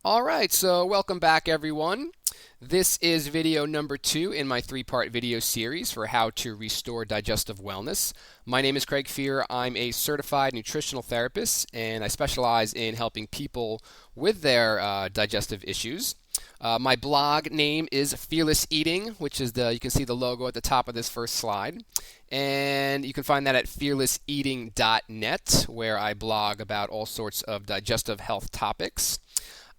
All right, so welcome back, everyone. This is video number 2 in my 3-part video series for how to restore digestive wellness. My name is Craig Fear. I'm a certified nutritional therapist, and I specialize in helping people with their digestive issues. My blog name is Fearless Eating, which is you can see the logo at the top of this first slide. And you can find that at fearlesseating.net, where I blog about all sorts of digestive health topics.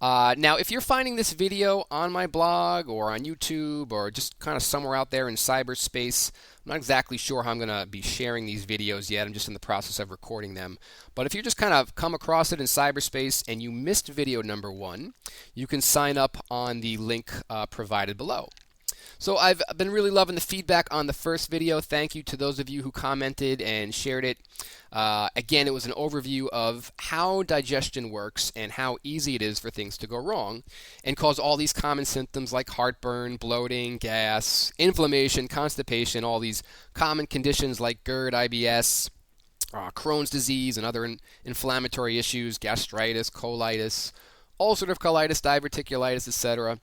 Now, if you're finding this video on my blog or on YouTube or just kind of somewhere out there in cyberspace, I'm not exactly sure how I'm going to be sharing these videos yet. I'm just in the process of recording them. But if you just kind of come across it in cyberspace and you missed video number 1, you can sign up on the link provided below. So I've been really loving the feedback on the first video. Thank you to those of you who commented and shared it. Again, it was an overview of how digestion works and how easy it is for things to go wrong and cause all these common symptoms like heartburn, bloating, gas, inflammation, constipation, all these common conditions like GERD, IBS, Crohn's disease, and other inflammatory issues, gastritis, colitis, ulcerative colitis, diverticulitis, etc.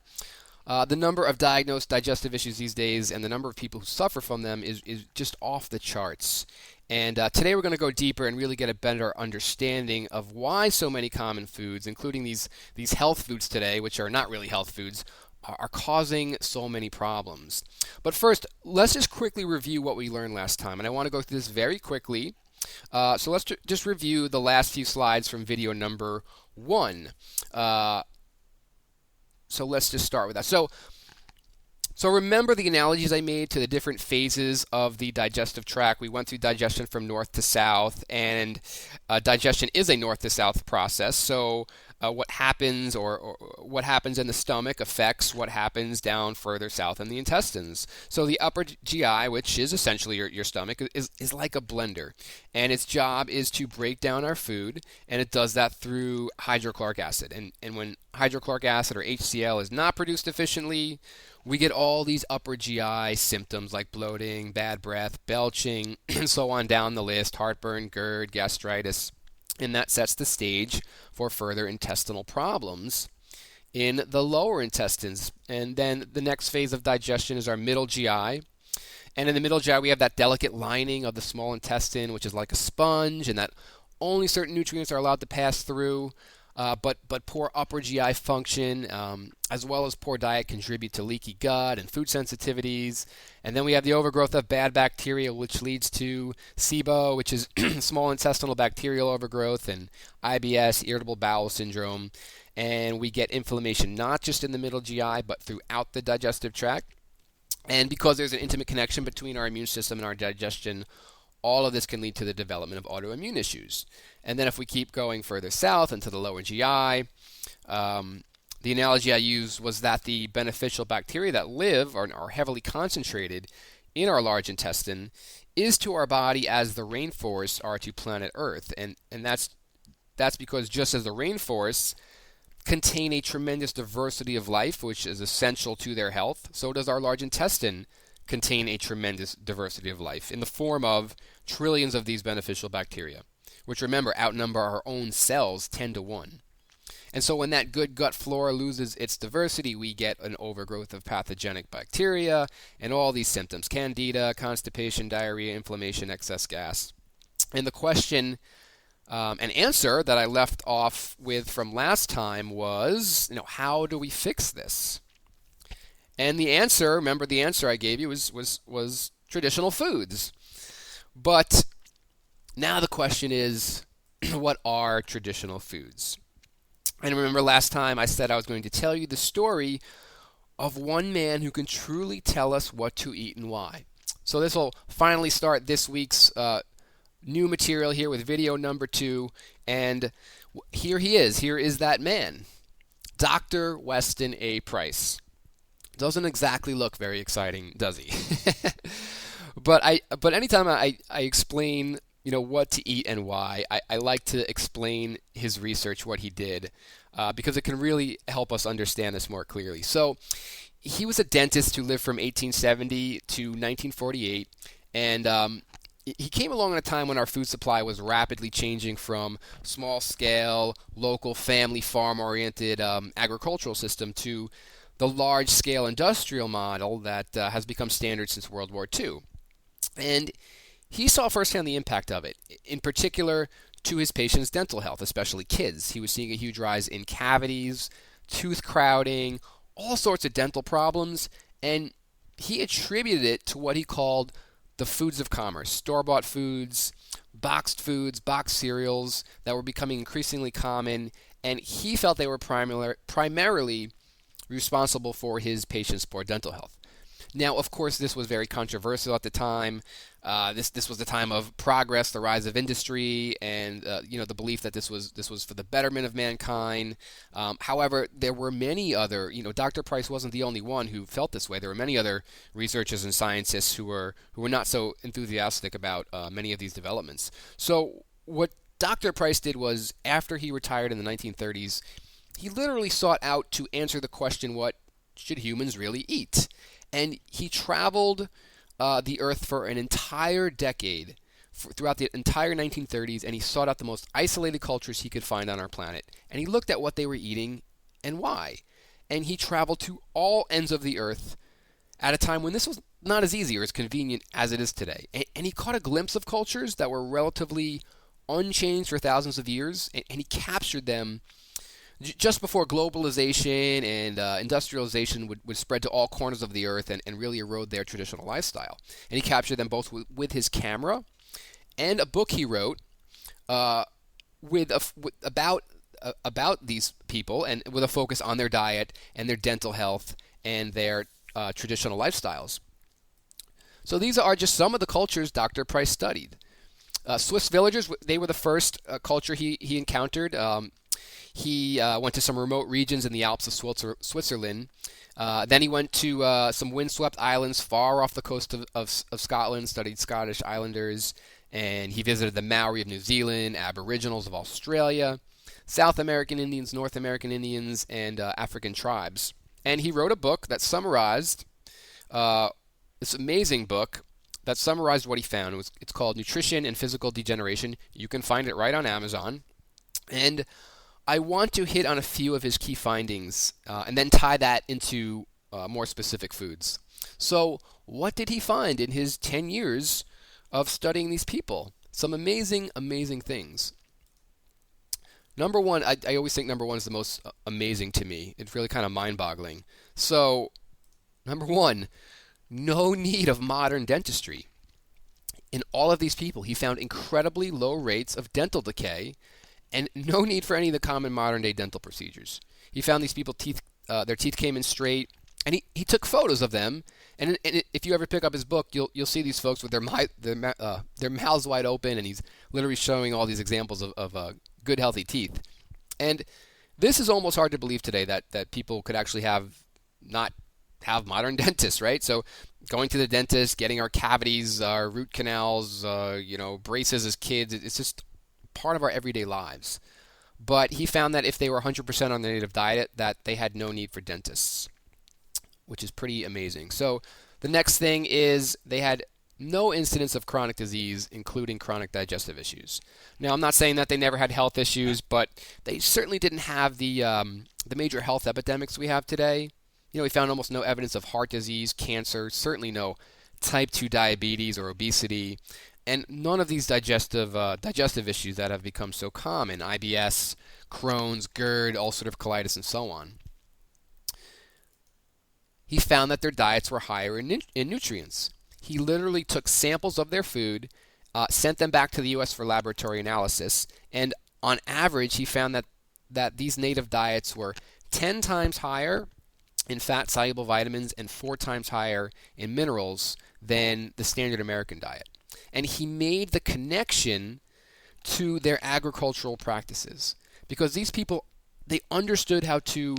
The number of diagnosed digestive issues these days and the number of people who suffer from them is just off the charts. And today we're going to go deeper and really get a better understanding of why so many common foods, including these health foods today, which are not really health foods, are causing so many problems. But first, let's just quickly review what we learned last time. And I want to go through this very quickly. So let's just review the last few slides from video number 1. So let's just start with that. So remember the analogies I made to the different phases of the digestive tract. We went through digestion from north to south, and digestion is a north to south process. So what happens or what happens in the stomach affects what happens down further south in the intestines. So the upper GI, which is essentially your stomach, is like a blender, and its job is to break down our food, and it does that through hydrochloric acid. And when hydrochloric acid or HCl is not produced efficiently, we get all these upper GI symptoms like bloating, bad breath, belching, and so on down the list, heartburn, GERD, gastritis, and that sets the stage for further intestinal problems in the lower intestines. And then the next phase of digestion is our middle GI. And in the middle GI, we have that delicate lining of the small intestine, which is like a sponge, and that only certain nutrients are allowed to pass through. But poor upper GI function, as well as poor diet, contribute to leaky gut and food sensitivities. And then we have the overgrowth of bad bacteria, which leads to SIBO, which is small intestinal bacterial overgrowth, and IBS, irritable bowel syndrome. And we get inflammation not just in the middle GI, but throughout the digestive tract. And because there's an intimate connection between our immune system and our digestion, all of this can lead to the development of autoimmune issues. And then if we keep going further south into the lower GI, the analogy I used was that the beneficial bacteria that live or are heavily concentrated in our large intestine is to our body as the rainforests are to planet Earth. And that's because just as the rainforests contain a tremendous diversity of life, which is essential to their health, so does our large intestine contain a tremendous diversity of life in the form of trillions of these beneficial bacteria, which, remember, outnumber our own cells 10 to 1. And so when that good gut flora loses its diversity, we get an overgrowth of pathogenic bacteria and all these symptoms: candida, constipation, diarrhea, inflammation, excess gas. And the question and answer that I left off with from last time was, how do we fix this? And the answer, remember the answer I gave you was traditional foods. But now the question is, what are traditional foods? And remember last time I said I was going to tell you the story of one man who can truly tell us what to eat and why. So this will finally start this week's new material here with video number 2. And here he is. Here is that man, Dr. Weston A. Price. Doesn't exactly look very exciting, does he? But anytime I explain what to eat and why, I like to explain his research, what he did, because it can really help us understand this more clearly. So he was a dentist who lived from 1870 to 1948, and he came along at a time when our food supply was rapidly changing from small scale, local, family, farm oriented agricultural system to the large scale industrial model that has become standard since World War II. And he saw firsthand the impact of it, in particular to his patients' dental health, especially kids. He was seeing a huge rise in cavities, tooth crowding, all sorts of dental problems, and he attributed it to what he called the foods of commerce, store-bought foods, boxed cereals that were becoming increasingly common, and he felt they were primarily responsible for his patients' poor dental health. Now, of course, this was very controversial at the time. This was the time of progress, the rise of industry, and the belief that this was for the betterment of mankind. However, there were many other. Dr. Price wasn't the only one who felt this way. There were many other researchers and scientists who were not so enthusiastic about many of these developments. So, what Dr. Price did was, after he retired in the 1930s, he literally sought out to answer the question, what should humans really eat? And he traveled the Earth for an entire decade, throughout the entire 1930s, and he sought out the most isolated cultures he could find on our planet. And he looked at what they were eating and why. And he traveled to all ends of the Earth at a time when this was not as easy or as convenient as it is today. And he caught a glimpse of cultures that were relatively unchanged for thousands of years, and he captured them just before globalization and industrialization would spread to all corners of the earth and really erode their traditional lifestyle. And he captured them both with his camera and a book he wrote about these people, and with a focus on their diet and their dental health and their traditional lifestyles. So these are just some of the cultures Dr. Price studied. Swiss villagers, they were the first culture he encountered. He went to some remote regions in the Alps of Switzerland. Then he went to some windswept islands far off the coast of Scotland, studied Scottish islanders, and he visited the Maori of New Zealand, Aboriginals of Australia, South American Indians, North American Indians, and African tribes. And he wrote a book that summarized, this amazing book that summarized what he found. It's called Nutrition and Physical Degeneration. You can find it right on Amazon. And I want to hit on a few of his key findings and then tie that into more specific foods. So, what did he find in his 10 years of studying these people? Some amazing, amazing things. Number one, I always think number one is the most amazing to me. It's really kind of mind-boggling. So, number one, no need of modern dentistry. In all of these people, he found incredibly low rates of dental decay and no need for any of the common modern-day dental procedures. He found these people, their teeth came in straight, and he took photos of them. And if you ever pick up his book, you'll see these folks with their mouths wide open, and he's literally showing all these examples of good, healthy teeth. And this is almost hard to believe today, that people could actually not have modern dentists, right? So going to the dentist, getting our cavities, our root canals, braces as kids, it's just part of our everyday lives. But he found that if they were 100% on their native diet, that they had no need for dentists, which is pretty amazing. So the next thing is they had no incidence of chronic disease, including chronic digestive issues. Now, I'm not saying that they never had health issues, but they certainly didn't have the major health epidemics we have today. We found almost no evidence of heart disease, cancer, certainly no type 2 diabetes or obesity, and none of these digestive issues that have become so common: IBS, Crohn's, GERD, ulcerative colitis, and so on. He found that their diets were higher in nutrients. He literally took samples of their food, sent them back to the U.S. for laboratory analysis, and on average, he found that these native diets were 10 times higher in fat-soluble vitamins and 4 times higher in minerals than the standard American diet. And he made the connection to their agricultural practices, because these people, they understood how to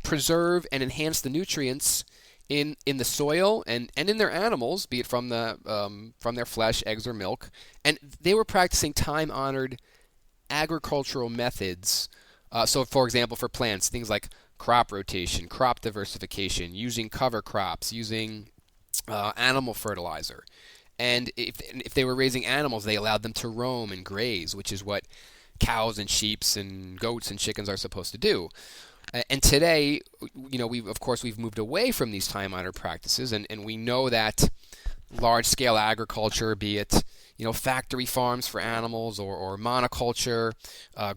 preserve and enhance the nutrients in the soil and in their animals, be it from their flesh, eggs, or milk. And they were practicing time-honored agricultural methods. So, for example, for plants, things like crop rotation, crop diversification, using cover crops, using animal fertilizer. And if they were raising animals, they allowed them to roam and graze, which is what cows and sheep and goats and chickens are supposed to do. And today, we've moved away from these time-honored practices, and we know that large-scale agriculture, be it factory farms for animals or monoculture,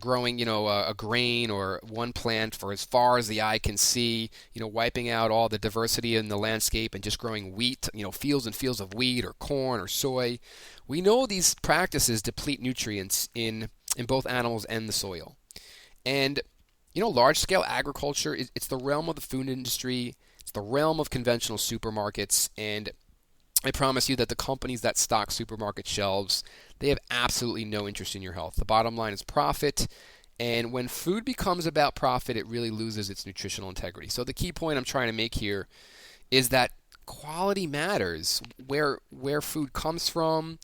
growing a grain or one plant for as far as the eye can see, wiping out all the diversity in the landscape and just growing wheat, fields and fields of wheat or corn or soy. We know these practices deplete nutrients in both animals and the soil. And large-scale agriculture, it's the realm of the food industry, it's the realm of conventional supermarkets, and I promise you that the companies that stock supermarket shelves, they have absolutely no interest in your health. The bottom line is profit, and when food becomes about profit, it really loses its nutritional integrity. So the key point I'm trying to make here is that quality matters. Where food comes from,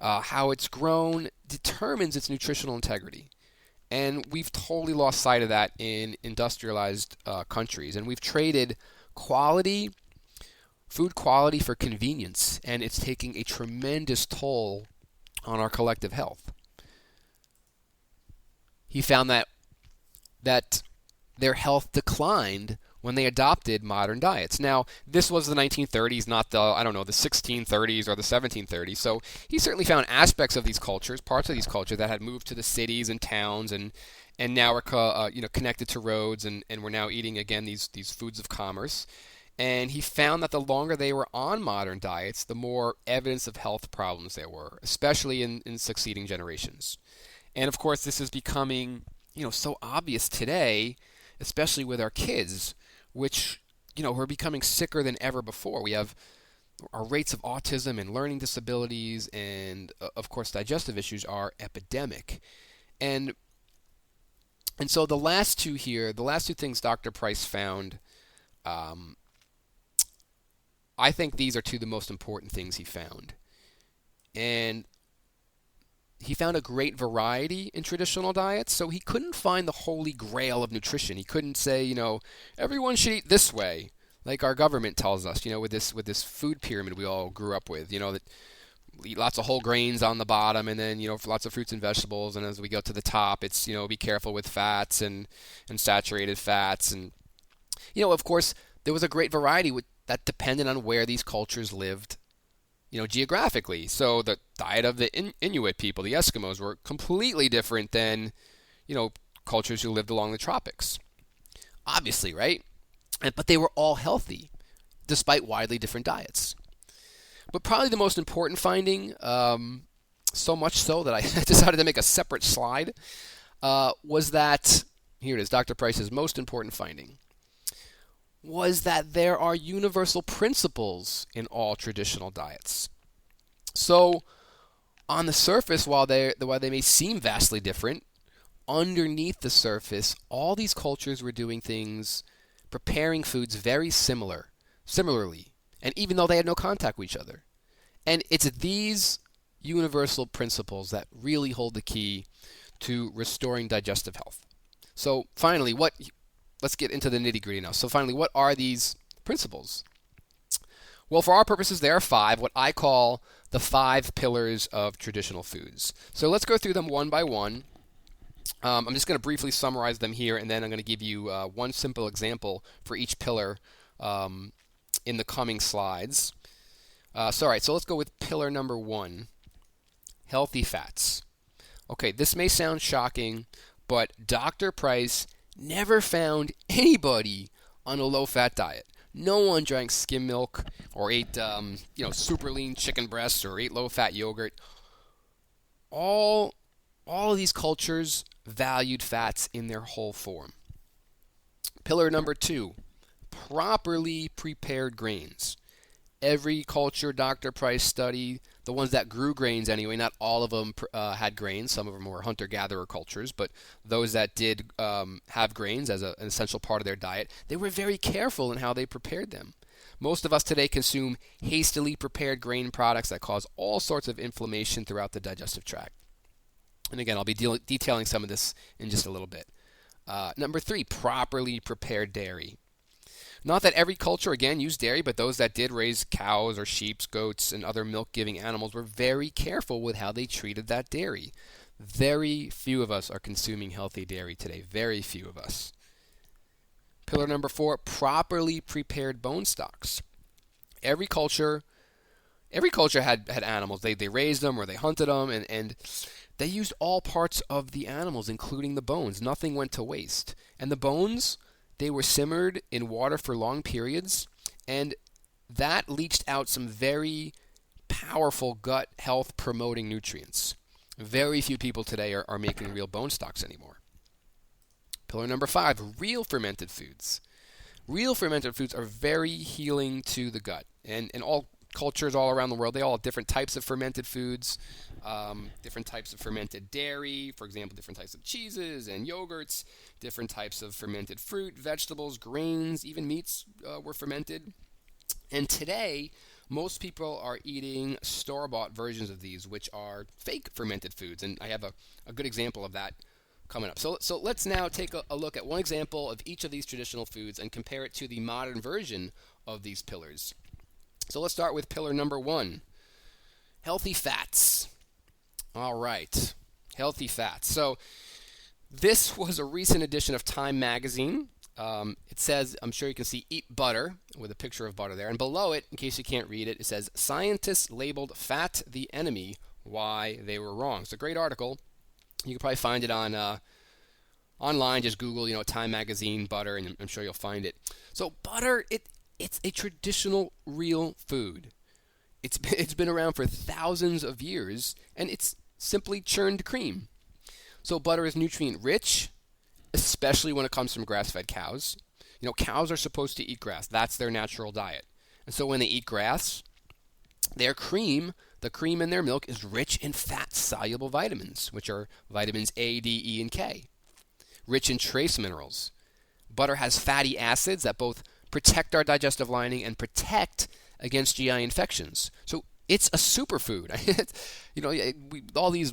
how it's grown, determines its nutritional integrity. And we've totally lost sight of that in industrialized countries, and we've traded food quality for convenience, and it's taking a tremendous toll on our collective health. He found that their health declined when they adopted modern diets. Now, this was the 1930s, not the 1630s or the 1730s. So he certainly found aspects of these cultures, parts of these cultures that had moved to the cities and towns, and now are connected to roads, and we're now eating again these foods of commerce. And he found that the longer they were on modern diets, the more evidence of health problems there were, especially in succeeding generations. And of course, this is becoming, so obvious today, especially with our kids, which, we're becoming sicker than ever before. We have our rates of autism and learning disabilities and, of course, digestive issues are epidemic. And so the last two things Dr. Price found, I think these are two of the most important things he found. And he found a great variety in traditional diets, so he couldn't find the holy grail of nutrition. He couldn't say, everyone should eat this way, like our government tells us, with this food pyramid we all grew up with, that we eat lots of whole grains on the bottom, and then, lots of fruits and vegetables, and as we go to the top, it's, be careful with fats and saturated fats. And, of course, there was a great variety that depended on where these cultures lived, geographically. So the diet of the Inuit people, the Eskimos, were completely different than, cultures who lived along the tropics. Obviously, right? But they were all healthy, despite widely different diets. But probably the most important finding, so much so that I decided to make a separate slide, was that, here it is, Dr. Price's most important finding, was that there are universal principles in all traditional diets. So, on the surface, while they may seem vastly different, underneath the surface, all these cultures were doing things, preparing foods very similarly, and even though they had no contact with each other. And it's these universal principles that really hold the key to restoring digestive health. So, finally, let's get into the nitty-gritty now. So finally, what are these principles? Well, for our purposes, there are 5, what I call the 5 pillars of traditional foods. So let's go through them one by one. I'm just going to briefly summarize them here, and then I'm going to give you one simple example for each pillar in the coming slides. All right, so let's go with pillar number 1, healthy fats. Okay, this may sound shocking, but Dr. Price never found anybody on a low-fat diet. No one drank skim milk or ate, super lean chicken breasts or ate low-fat yogurt. All of these cultures valued fats in their whole form. Pillar number 2, properly prepared grains. Every culture Dr. Price studied, the ones that grew grains anyway, not all of them had grains. Some of them were hunter-gatherer cultures, but those that did have grains as an essential part of their diet, they were very careful in how they prepared them. Most of us today consume hastily prepared grain products that cause all sorts of inflammation throughout the digestive tract. And again, I'll be detailing some of this in just a little bit. Number 3, properly prepared dairy. Not that every culture, again, used dairy, but those that did raise cows or sheep, goats, and other milk-giving animals were very careful with how they treated that dairy. Very few of us are consuming healthy dairy today. Very few of us. Pillar number 4, properly prepared bone stocks. Every culture had animals. They raised them or they hunted them, and they used all parts of the animals, including the bones. Nothing went to waste. And the bones, they were simmered in water for long periods, and that leached out some very powerful gut health promoting nutrients. Very few people today are making real bone stocks anymore. Pillar number 5, real fermented foods. Real fermented foods are very healing to the gut. And all cultures all around the world, they all have different types of fermented foods, different types of fermented dairy, for example, different types of cheeses and yogurts, different types of fermented fruit, vegetables, grains, even meats were fermented. And today, most people are eating store-bought versions of these, which are fake fermented foods. And I have a good example of that coming up. So let's now take a look at one example of each of these traditional foods and compare it to the modern version of these pillars. So let's start with pillar number 1, healthy fats. All right, healthy fats. So this was a recent edition of Time magazine. It says, I'm sure you can see, eat butter, with a picture of butter there. And below it, in case you can't read it, it says, scientists labeled fat the enemy, why they were wrong. It's a great article. You can probably find it on online. Just Google, Time magazine, butter, and I'm sure you'll find it. So butter, it's a traditional real food. It's been around for thousands of years, and it's simply churned cream. So butter is nutrient rich, especially when it comes from grass-fed cows. Cows are supposed to eat grass. That's their natural diet. And so when they eat grass, their cream, the cream in their milk, is rich in fat-soluble vitamins, which are vitamins A, D, E, and K. Rich in trace minerals. Butter has fatty acids that both protect our digestive lining and protect against GI infections. So it's a superfood. All these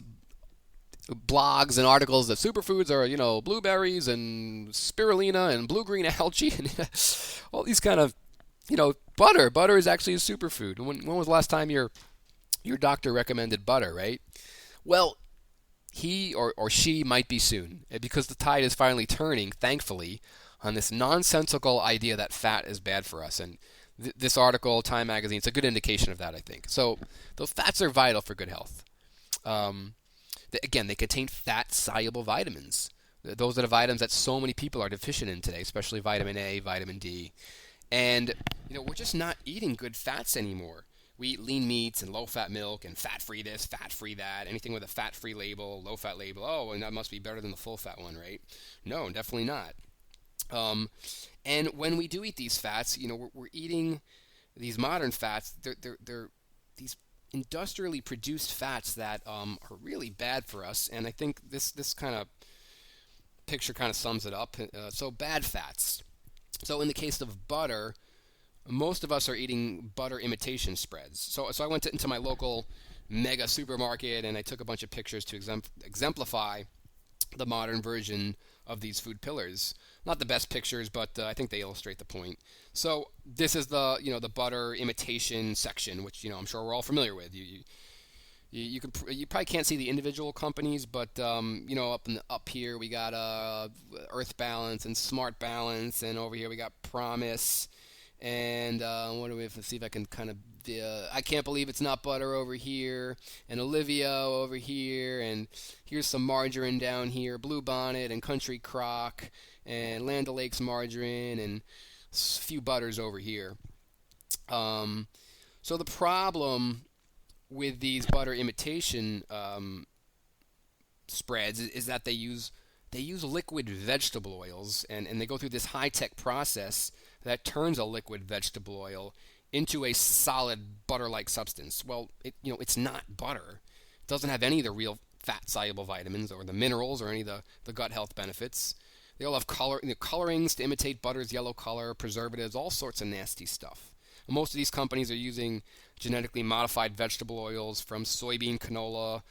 blogs and articles that superfoods are, blueberries and spirulina and blue-green algae and all these kind of, butter. Butter is actually a superfood. When was the last time your doctor recommended butter, right? Well, he or she might be soon, because the tide is finally turning, thankfully, on this nonsensical idea that fat is bad for us. And this article, Time magazine, it's a good indication of that, I think. So those fats are vital for good health. Again, they contain fat-soluble vitamins. Those are the vitamins that so many people are deficient in today, especially vitamin A, vitamin D. And, we're just not eating good fats anymore. We eat lean meats and low-fat milk and fat-free this, fat-free that, anything with a fat-free label, low-fat label. Oh, and that must be better than the full-fat one, right? No, definitely not. And when we do eat these fats, we're eating these modern fats. They're these industrially produced fats that are really bad for us. And I think this kind of picture kind of sums it up. So bad fats. So in the case of butter, most of us are eating butter imitation spreads. So I went into my local mega supermarket and I took a bunch of pictures to exemplify the modern version of these food pillars. Not the best pictures, but I think they illustrate the point. So this is the butter imitation section, which I'm sure we're all familiar with. You probably can't see the individual companies, but up here we got Earth Balance and Smart Balance, and over here we got Promise. And what do we have to see if I can kind of... I can't believe it's not butter over here, and Olivia over here, and here's some margarine down here, Blue Bonnet and Country Crock, and Land O'Lakes margarine, and a few butters over here. So the problem with these butter imitation spreads is that they use liquid vegetable oils, and they go through this high-tech process that turns a liquid vegetable oil into a solid butter-like substance. Well, it's not butter. It doesn't have any of the real fat-soluble vitamins or the minerals or any of the gut health benefits. They all have colorings to imitate butter's yellow color, preservatives, all sorts of nasty stuff. And most of these companies are using genetically modified vegetable oils from soybean canola,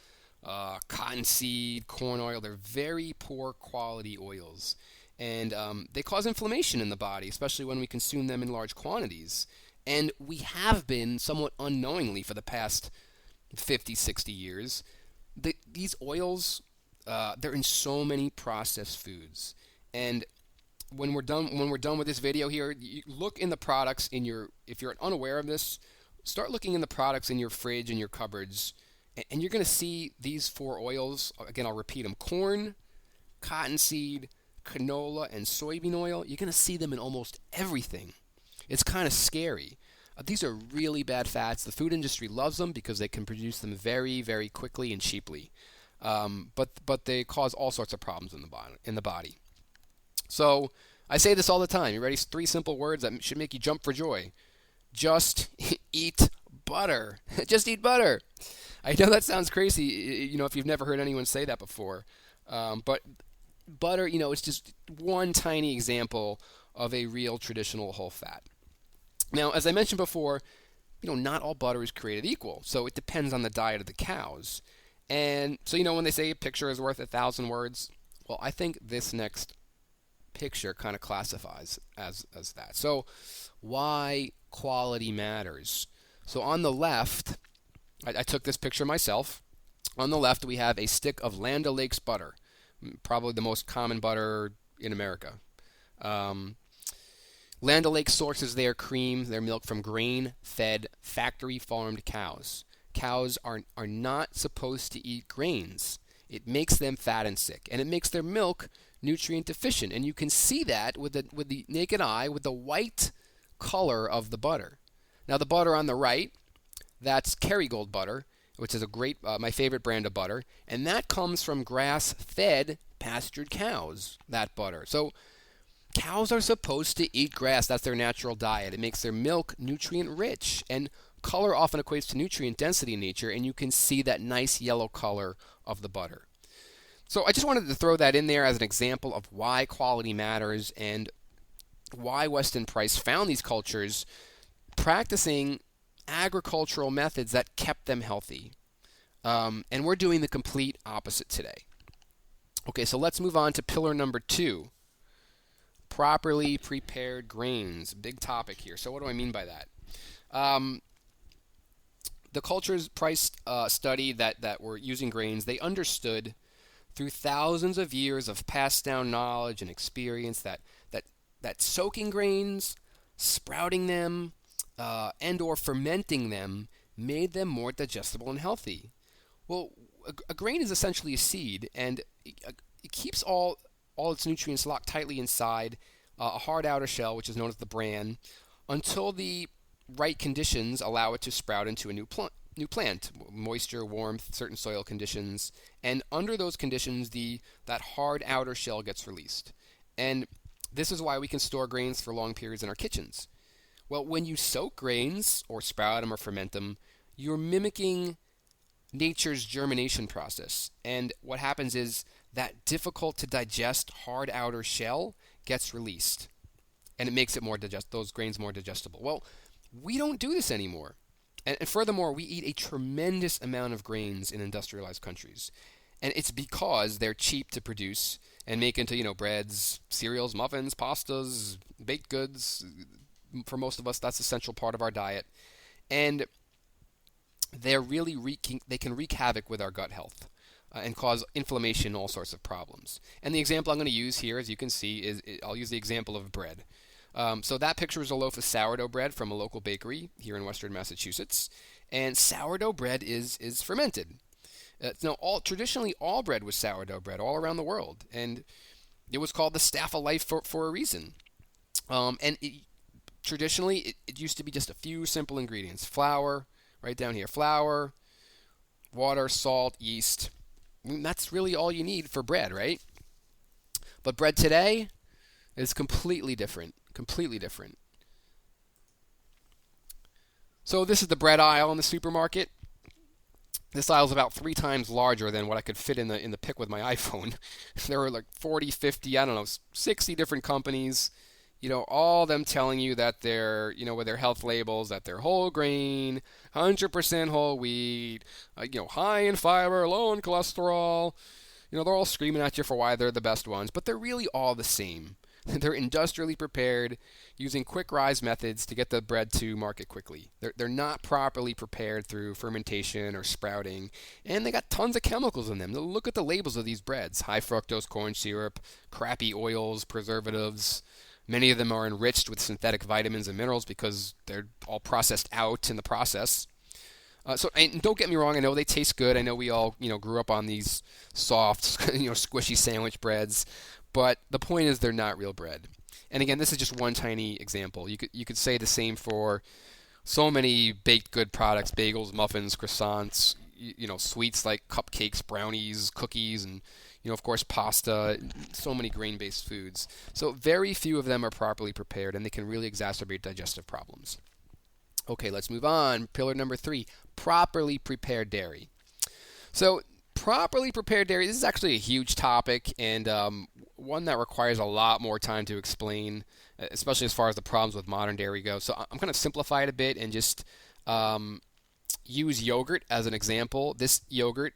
cottonseed, corn oil. They're very poor quality oils. and they cause inflammation in the body, especially when we consume them in large quantities. And we have been somewhat unknowingly for the past 50, 60 years. These oils, they're in so many processed foods. And when we're done with this video here, you look in the products in your, if you're unaware of this, start looking in the products in your fridge and your cupboards, and you're going to see these four oils. Again, I'll repeat them: corn, cottonseed, canola, and soybean oil. You're going to see them in almost everything. It's kind of scary. These are really bad fats. The food industry loves them because they can produce them very, very quickly and cheaply. But they cause all sorts of problems in the body. So I say this all the time. You ready? 3 simple words that should make you jump for joy. Just eat butter. Just eat butter. I know that sounds crazy, if you've never heard anyone say that before. But butter, it's just one tiny example of a real traditional whole fat. Now, as I mentioned before, not all butter is created equal. So it depends on the diet of the cows. And so, when they say a picture is worth 1,000 words, well, I think this next picture kind of classifies as that. So why quality matters. So on the left, I took this picture myself. On the left, we have a stick of Land O'Lakes butter, probably the most common butter in America. Land O'Lakes sources their cream, their milk from grain-fed, factory-farmed cows. Cows are not supposed to eat grains. It makes them fat and sick, and it makes their milk nutrient deficient. And you can see that with the naked eye with the white color of the butter. Now the butter on the right, that's Kerrygold butter, which is a great, my favorite brand of butter, and that comes from grass-fed pastured cows, that butter. So cows are supposed to eat grass. That's their natural diet. It makes their milk nutrient rich, and color often equates to nutrient density in nature, and you can see that nice yellow color of the butter. So I just wanted to throw that in there as an example of why quality matters and why Weston Price found these cultures practicing agricultural methods that kept them healthy. And we're doing the complete opposite today. Okay, so let's move on to pillar number 2. Properly prepared grains. Big topic here. So what do I mean by that? The cultures Price studied that were using grains, they understood through thousands of years of passed down knowledge and experience that soaking grains, sprouting them, and or fermenting them made them more digestible and healthy. Well, a grain is essentially a seed, and it keeps all its nutrients locked tightly inside a hard outer shell, which is known as the bran, until the right conditions allow it to sprout into a new plant, moisture, warmth, certain soil conditions, and under those conditions, that hard outer shell gets released. And this is why we can store grains for long periods in our kitchens. Well, when you soak grains, or sprout them, or ferment them, you're mimicking nature's germination process. And what happens is that difficult to digest hard outer shell gets released, and it makes it those grains more digestible. Well, we don't do this anymore. And furthermore, we eat a tremendous amount of grains in industrialized countries. And it's because they're cheap to produce and make into, breads, cereals, muffins, pastas, baked goods. For most of us, that's a central part of our diet. And they're really they can wreak havoc with our gut health and cause inflammation and all sorts of problems. And the example I'm going to use here, as you can see, I'll use the example of bread. So that picture is a loaf of sourdough bread from a local bakery here in Western Massachusetts. And sourdough bread is fermented. Traditionally, all bread was sourdough bread all around the world. And it was called the staff of life for a reason. Traditionally, it used to be just a few simple ingredients. Flour, right down here, flour, water, salt, yeast. That's really all you need for bread, right? But bread today is completely different. Completely different. So this is the bread aisle in the supermarket. This aisle is about 3 times larger than what I could fit in the pic with my iPhone. There were like 40, 50, 60 different companies. All of them telling you that they're, with their health labels, that they're whole grain, 100% whole wheat, high in fiber, low in cholesterol, They're all screaming at you for why they're the best ones, but they're really all the same. They're industrially prepared using quick rise methods to get the bread to market quickly. They're not properly prepared through fermentation or sprouting, and they got tons of chemicals in them. Look at the labels of these breads: high fructose corn syrup, crappy oils, preservatives. Many of them are enriched with synthetic vitamins and minerals because they're all processed out in the process. And don't get me wrong, I know they taste good. I know we all, grew up on these soft, squishy sandwich breads, but the point is they're not real bread. And again, this is just one tiny example. You could say the same for so many baked good products: bagels, muffins, croissants, sweets like cupcakes, brownies, cookies, and of course pasta. So many grain-based foods. So very few of them are properly prepared, and they can really exacerbate digestive problems. Okay, let's move on. Pillar number 3, properly prepared dairy. So properly prepared dairy, this is actually a huge topic, and one that requires a lot more time to explain, especially as far as the problems with modern dairy go. So I'm going to simplify it a bit and just use yogurt as an example. This yogurt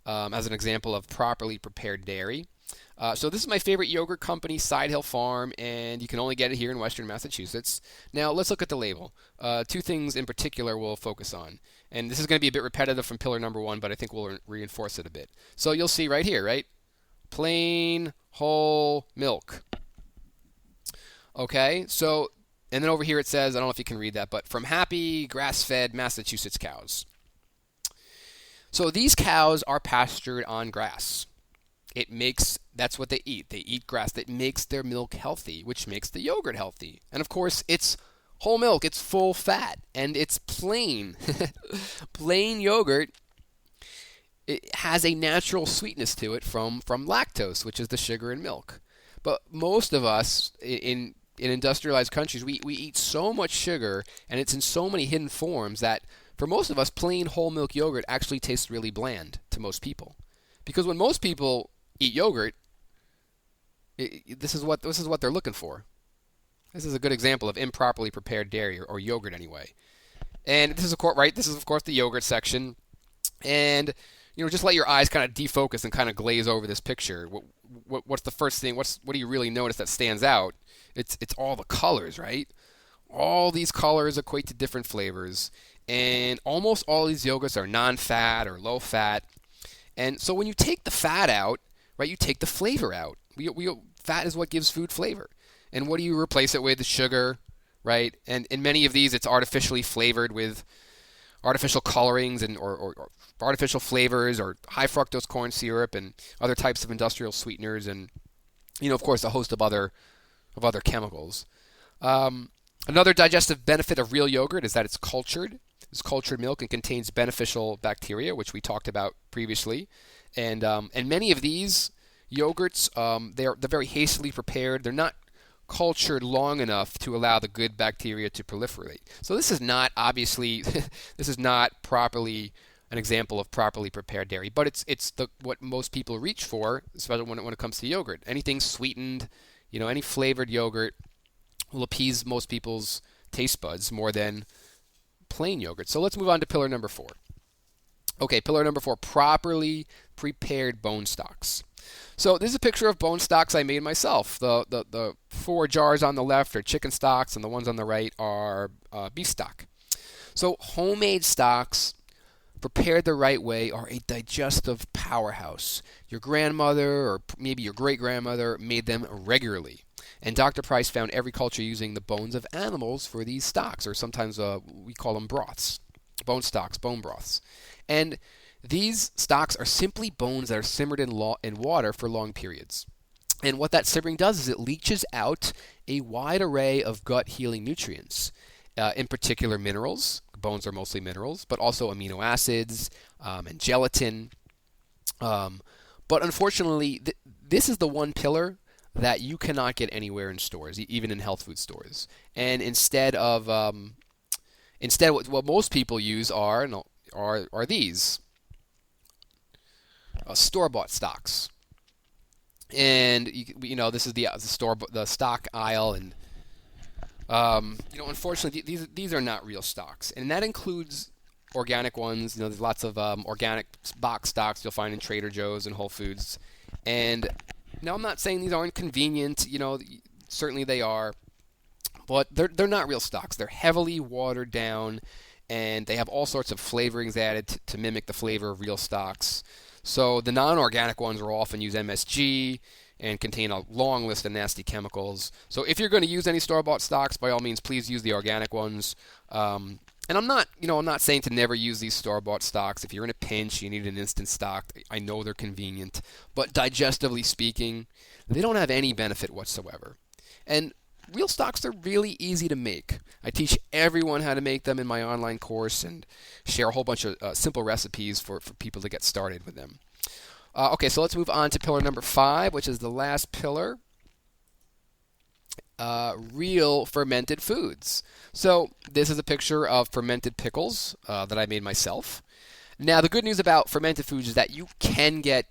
as an example of properly prepared dairy. So this is my favorite yogurt company, Side Hill Farm, and you can only get it here in Western Massachusetts. Now let's look at the label. 2 things in particular we'll focus on. And this is going to be a bit repetitive from pillar number 1, but I think we'll reinforce it a bit. So you'll see right here, right? Plain whole milk. Okay, so, and then over here it says, I don't know if you can read that, but from happy grass-fed Massachusetts cows. So these cows are pastured on grass. That's what they eat. They eat grass. That makes their milk healthy, which makes the yogurt healthy. And of course, it's whole milk. It's full fat, and it's plain. Plain yogurt, it has a natural sweetness to it from lactose, which is the sugar in milk. But most of us in industrialized countries, we eat so much sugar, and it's in so many hidden forms that for most of us, plain whole milk yogurt actually tastes really bland to most people. Because when most people eat yogurt, this is what they're looking for. This is a good example of improperly prepared dairy or yogurt anyway. And this is of course the yogurt section. And just let your eyes kind of defocus and kind of glaze over this picture. What's the first thing? What do you really notice that stands out? It's all the colors, right? All these colors equate to different flavors, and almost all these yogurts are non-fat or low-fat. And so when you take the fat out, right, you take the flavor out. Fat is what gives food flavor. And what do you replace it with? The sugar, right? And in many of these, it's artificially flavored with artificial colorings or artificial flavors or high fructose corn syrup and other types of industrial sweeteners and, of course, a host of other chemicals. Another digestive benefit of real yogurt is that it's cultured. It's cultured milk and contains beneficial bacteria, which we talked about previously. And many of these yogurts, they're very hastily prepared. They're not cultured long enough to allow the good bacteria to proliferate. So this is not properly an example of properly prepared dairy, but it's what most people reach for, especially when it comes to yogurt. Anything sweetened, any flavored yogurt will appease most people's taste buds more than plain yogurt. So let's move on to pillar number 4. Okay, pillar number 4, properly prepared bone stocks. So this is a picture of bone stocks I made myself. The 4 jars on the left are chicken stocks, and the ones on the right are beef stock. So homemade stocks prepared the right way are a digestive powerhouse. Your grandmother or maybe your great-grandmother made them regularly. And Dr. Price found every culture using the bones of animals for these stocks, or sometimes we call them broths. Bone stocks, bone broths. And these stocks are simply bones that are simmered in water for long periods. And what that simmering does is it leaches out a wide array of gut-healing nutrients, in particular minerals. Bones are mostly minerals, but also amino acids and gelatin. But unfortunately, this is the one pillar that you cannot get anywhere in stores, even in health food stores. And instead, what most people use are these store-bought stocks. And this is the stock aisle, and unfortunately these are not real stocks, and that includes organic ones. There's lots of organic box stocks you'll find in Trader Joe's and Whole Foods, And now I'm not saying these aren't convenient, certainly they are, but they're not real stocks. They're heavily watered down, and they have all sorts of flavorings added to mimic the flavor of real stocks. So the non-organic ones will often use MSG and contain a long list of nasty chemicals. So if you're going to use any store-bought stocks, by all means, please use the organic ones. And I'm not saying to never use these store-bought stocks. If you're in a pinch, you need an instant stock. I know they're convenient, but digestively speaking, they don't have any benefit whatsoever. And real stocks are really easy to make. I teach everyone how to make them in my online course and share a whole bunch of simple recipes for people to get started with them. Okay, so let's move on to pillar number 5, which is the last pillar. Real fermented foods. So this is a picture of fermented pickles that I made myself. Now the good news about fermented foods is that you can get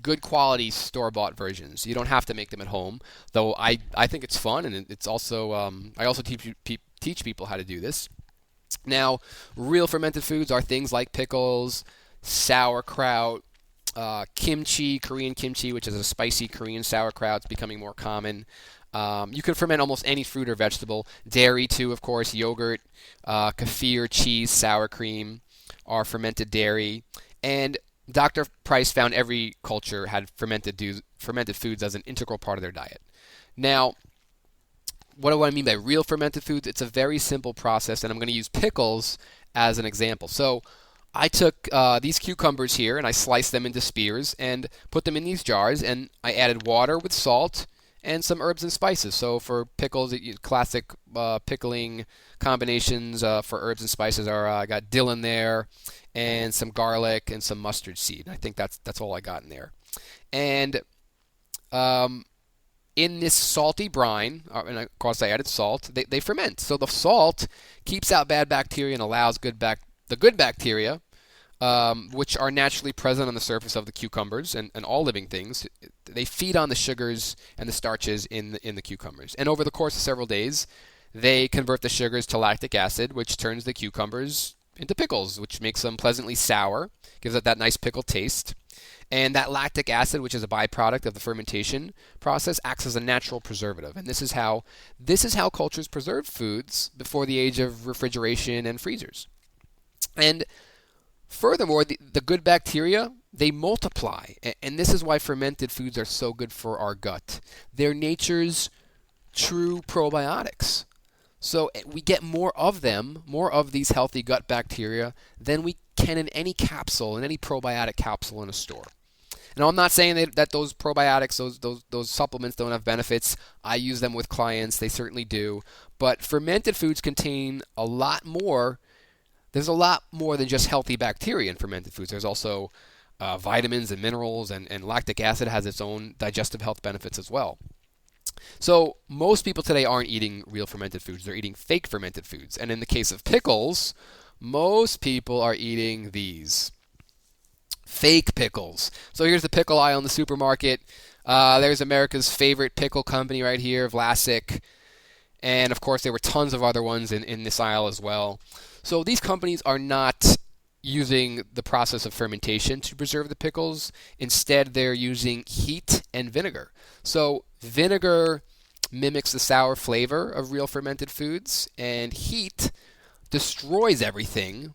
good quality store-bought versions. You don't have to make them at home, though I think it's fun, and it's also I also teach people how to do this. Now, real fermented foods are things like pickles, sauerkraut, kimchi, Korean kimchi, which is a spicy Korean sauerkraut. It's becoming more common. You can ferment almost any fruit or vegetable. Dairy, too, of course. Yogurt, kefir, cheese, sour cream are fermented dairy. And Dr. Price found every culture had fermented foods as an integral part of their diet. Now, what do I mean by real fermented foods? It's a very simple process, and I'm going to use pickles as an example. So I took these cucumbers here, and I sliced them into spears and put them in these jars, and I added water with salt and some herbs and spices. So for pickles, classic pickling combinations for herbs and spices are I got dill in there, and some garlic and some mustard seed. I think that's all I got in there. And in this salty brine, and of course I added salt, they ferment. So the salt keeps out bad bacteria and allows the good bacteria, which are naturally present on the surface of the cucumbers and all living things. They feed on the sugars and the starches in the cucumbers. And over the course of several days, they convert the sugars to lactic acid, which turns the cucumbers into pickles, which makes them pleasantly sour, gives it that nice pickle taste. And that lactic acid, which is a byproduct of the fermentation process, acts as a natural preservative. And this is how cultures preserved foods before the age of refrigeration and freezers. And furthermore, the good bacteria, they multiply. And this is why fermented foods are so good for our gut. They're nature's true probiotics. So we get more of them, more of these healthy gut bacteria than we can in any capsule, in any probiotic capsule in a store. Now, I'm not saying that those probiotics, those supplements don't have benefits. I use them with clients. They certainly do. But fermented foods contain a lot more. There's a lot more than just healthy bacteria in fermented foods. There's also vitamins and minerals, and lactic acid has its own digestive health benefits as well. So most people today aren't eating real fermented foods. They're eating fake fermented foods. And in the case of pickles, most people are eating these fake pickles. So here's the pickle aisle in the supermarket. There's America's favorite pickle company right here, Vlasic. And of course, there were tons of other ones in this aisle as well. So these companies are not using the process of fermentation to preserve the pickles. Instead, they're using heat and vinegar. So vinegar mimics the sour flavor of real fermented foods, and heat destroys everything,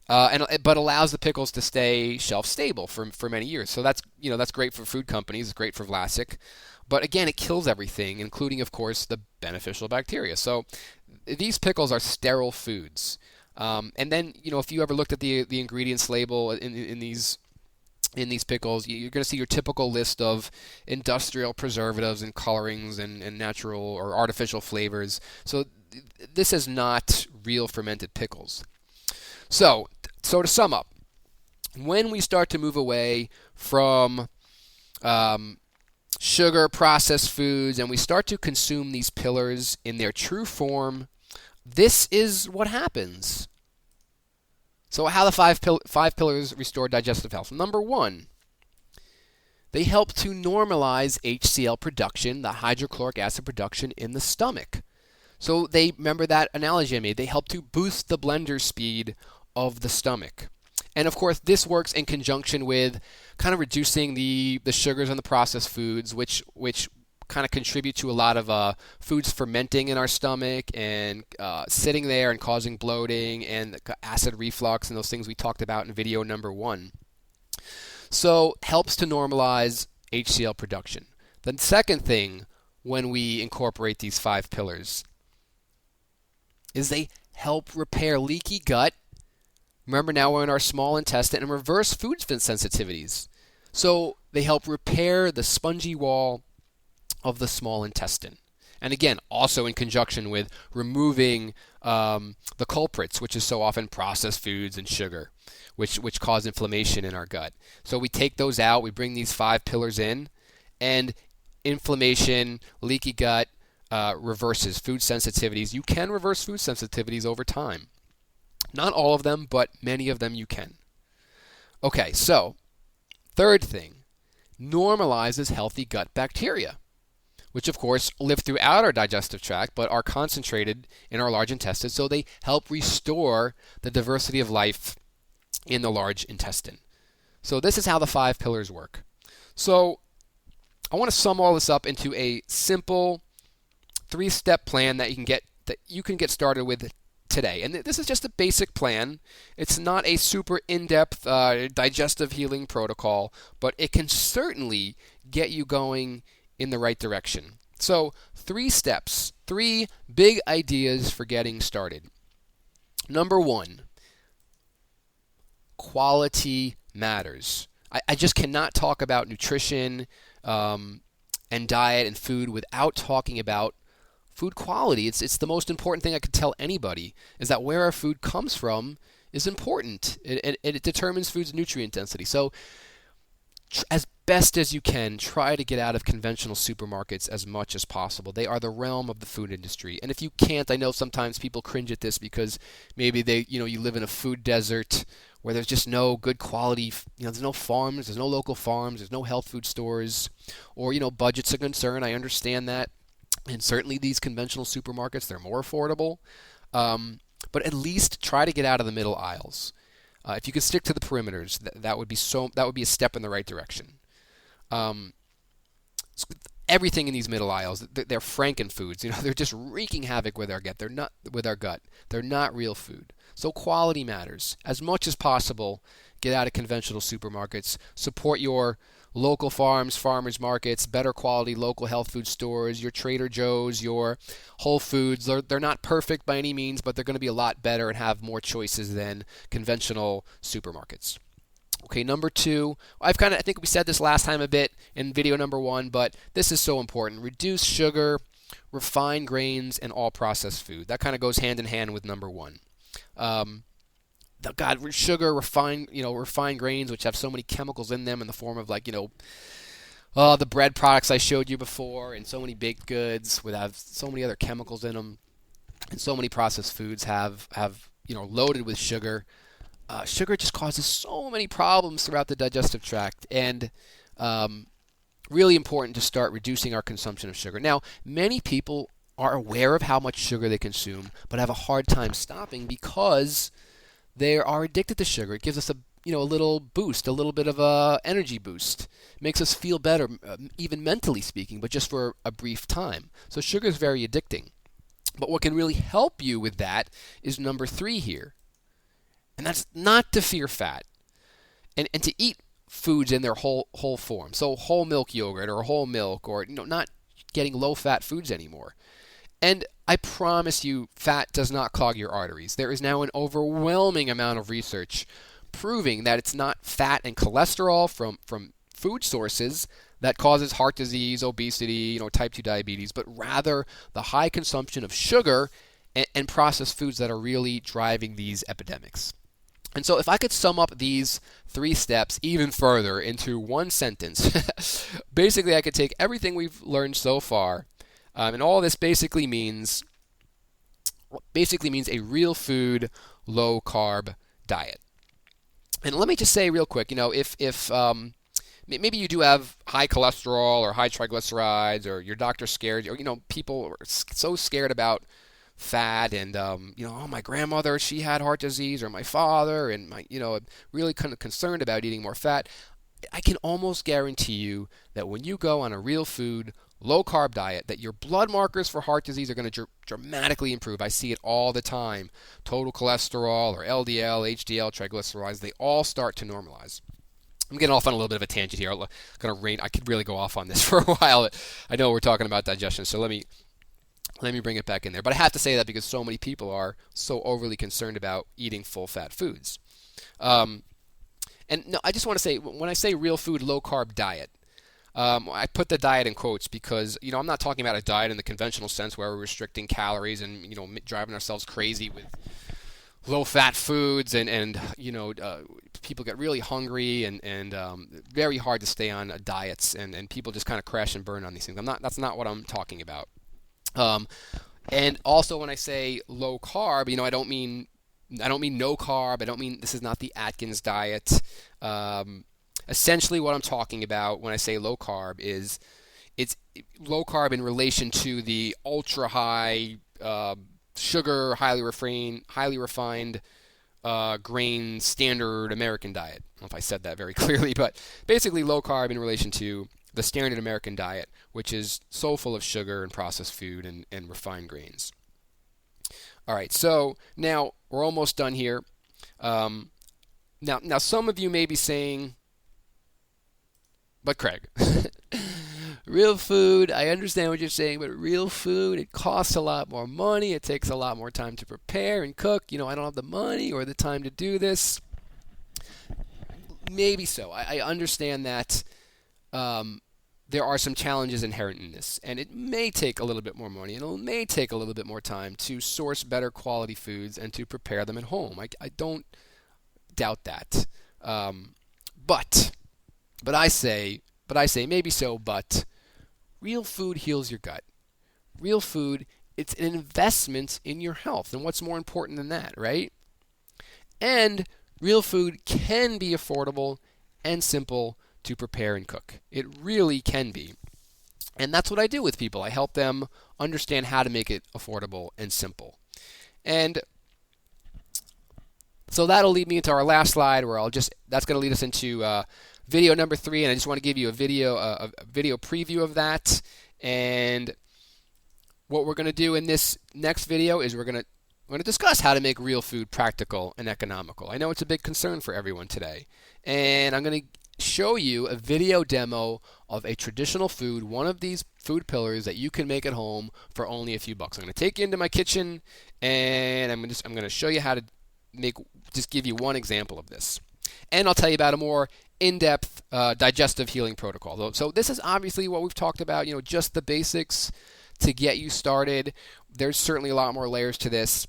but allows the pickles to stay shelf stable for many years. So that's great for food companies. It's great for Vlasic, but again, it kills everything, including, of course, the beneficial bacteria. So these pickles are sterile foods. And then, if you ever looked at the ingredients label in these pickles, you're going to see your typical list of industrial preservatives and colorings and natural or artificial flavors. So this is not real fermented pickles. So to sum up, when we start to move away from sugar, processed foods, and we start to consume these pillars in their true form, this is what happens. So how the five pillars restore digestive health. Number 1, they help to normalize HCl production, the hydrochloric acid production in the stomach. So remember that analogy I made, they help to boost the blender speed of the stomach. And of course, this works in conjunction with kind of reducing the sugars in the processed foods, which kind of contribute to a lot of foods fermenting in our stomach and sitting there and causing bloating and acid reflux and those things we talked about in video number 1. So helps to normalize HCl production. The second thing when we incorporate these 5 pillars is they help repair leaky gut. Remember, now we're in our small intestine, and reverse food sensitivities. So they help repair the spongy wall of the small intestine. And again, also in conjunction with removing the culprits, which is so often processed foods and sugar, which cause inflammation in our gut. So we take those out, we bring these 5 pillars in, and inflammation, leaky gut, reverses food sensitivities. You can reverse food sensitivities over time. Not all of them, but many of them you can. Okay, so third thing, normalizes healthy gut bacteria, which of course live throughout our digestive tract but are concentrated in our large intestine, so they help restore the diversity of life in the large intestine. So this is how the 5 pillars work. So I want to sum all this up into a simple 3-step plan that you can get started with today. And this is just a basic plan. It's not a super in-depth digestive healing protocol, but it can certainly get you going in the right direction. So 3 steps, 3 big ideas for getting started. Number 1, quality matters. I just cannot talk about nutrition and diet and food without talking about food quality. It's the most important thing I could tell anybody, is that where our food comes from is important. It determines food's nutrient density. So as best as you can, try to get out of conventional supermarkets as much as possible. They are the realm of the food industry. And if you can't, I know sometimes people cringe at this because maybe you live in a food desert where there's just no good quality, there's no farms, there's no local farms, there's no health food stores, or, budget's a concern. I understand that. And certainly these conventional supermarkets, they're more affordable. But at least try to get out of the middle aisles. If you could stick to the perimeters, that would be a step in the right direction. Everything in these middle aisles, they're frankenfoods. They're just wreaking havoc with our gut. They're not with our gut. They're not real food. So quality matters. As much as possible, get out of conventional supermarkets. Support your local farms, farmers markets, better quality local health food stores, your Trader Joe's, your Whole Foods. They're not perfect by any means, but they're going to be a lot better and have more choices than conventional supermarkets. Okay, number 2, I think we said this last time a bit in video number 1, but this is so important. Reduce sugar, refined grains, and all processed food. That kind of goes hand in hand with number 1. Sugar, refined grains, which have so many chemicals in them in the form of the bread products I showed you before, and so many baked goods have so many other chemicals in them, and so many processed foods have loaded with sugar. Sugar just causes so many problems throughout the digestive tract, and really important to start reducing our consumption of sugar. Now, many people are aware of how much sugar they consume, but have a hard time stopping because they are addicted to sugar. It gives us a little boost, a little bit of a energy boost. It makes us feel better, even mentally speaking, but just for a brief time. So sugar is very addicting. But what can really help you with that is number 3 here. And that's not to fear fat. And to eat foods in their whole form. So whole milk yogurt or whole milk, or not getting low-fat foods anymore. And I promise you, fat does not clog your arteries. There is now an overwhelming amount of research proving that it's not fat and cholesterol from food sources that causes heart disease, obesity, type 2 diabetes, but rather the high consumption of sugar and processed foods that are really driving these epidemics. And so if I could sum up these 3 steps even further into one sentence, basically I could take everything we've learned so far, and all this basically means a real food, low carb diet. And let me just say real quick, if maybe you do have high cholesterol or high triglycerides, or your doctor's scared, or people are so scared about fat, and oh, my grandmother, she had heart disease, or my father, and my, really kind of concerned about eating more fat. I can almost guarantee you that when you go on a real food, low carb diet, that your blood markers for heart disease are going to dramatically improve. I see it all the time. Total cholesterol, or LDL, HDL, triglycerides, they all start to normalize. I'm getting off on a little bit of a tangent here. I could really go off on this for a while. I know we're talking about digestion, so let me bring it back in there. But I have to say that because so many people are so overly concerned about eating full-fat foods. And no, I just want to say, when I say real food, low-carb diet, I put the diet in quotes because, I'm not talking about a diet in the conventional sense where we're restricting calories and, driving ourselves crazy with low-fat foods and people get really hungry and very hard to stay on diets and people just kind of crash and burn on these things. That's not what I'm talking about. And also when I say low carb, I don't mean no carb. I don't mean this is not the Atkins diet. Essentially what I'm talking about when I say low carb is it's low carb in relation to the ultra high sugar, highly refined grain standard American diet. I don't know if I said that very clearly, but basically low carb in relation to the standard American diet, which is so full of sugar and processed food and refined grains. All right, so now we're almost done here. Now some of you may be saying, but Craig, real food, I understand what you're saying, but real food, it costs a lot more money. It takes a lot more time to prepare and cook. I don't have the money or the time to do this. Maybe so. I understand that there are some challenges inherent in this, and it may take a little bit more money, and it may take a little bit more time to source better quality foods and to prepare them at home. I don't doubt that. But I say maybe so, but real food heals your gut. Real food, it's an investment in your health, and what's more important than that, right? And real food can be affordable and simple to prepare and cook. It really can be. And that's what I do with people. I help them understand how to make it affordable and simple. And so that'll lead me into our last slide where that's going to lead us into video number 3, and I just want to give you a video preview of that. And what we're going to do in this next video is we're going to discuss how to make real food practical and economical. I know it's a big concern for everyone today. And I'm going to show you a video demo of a traditional food, one of these food pillars that you can make at home for only a few bucks. I'm going to take you into my kitchen and I'm going to show you how to give you one example of this. And I'll tell you about a more in-depth digestive healing protocol. So this is obviously what we've talked about, just the basics to get you started. There's certainly a lot more layers to this,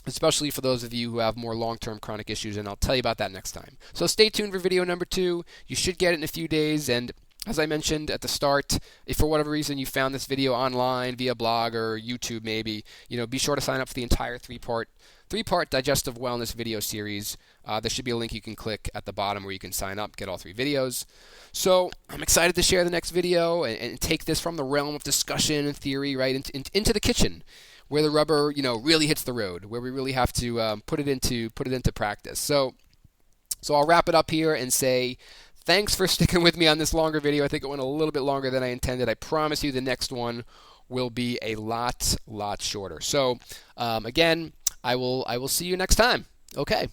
especially for those of you who have more long-term chronic issues, and I'll tell you about that next time. So stay tuned for video number 2. You should get it in a few days, and as I mentioned at the start, if for whatever reason you found this video online via blog or YouTube maybe, be sure to sign up for the entire three-part digestive wellness video series. There should be a link you can click at the bottom where you can sign up, get all 3 videos. So I'm excited to share the next video and take this from the realm of discussion and theory right into the kitchen, where the rubber, really hits the road, where we really have to put it into practice. So I'll wrap it up here and say thanks for sticking with me on this longer video. I think it went a little bit longer than I intended. I promise you the next one will be a lot shorter. So again, I will see you next time. Okay.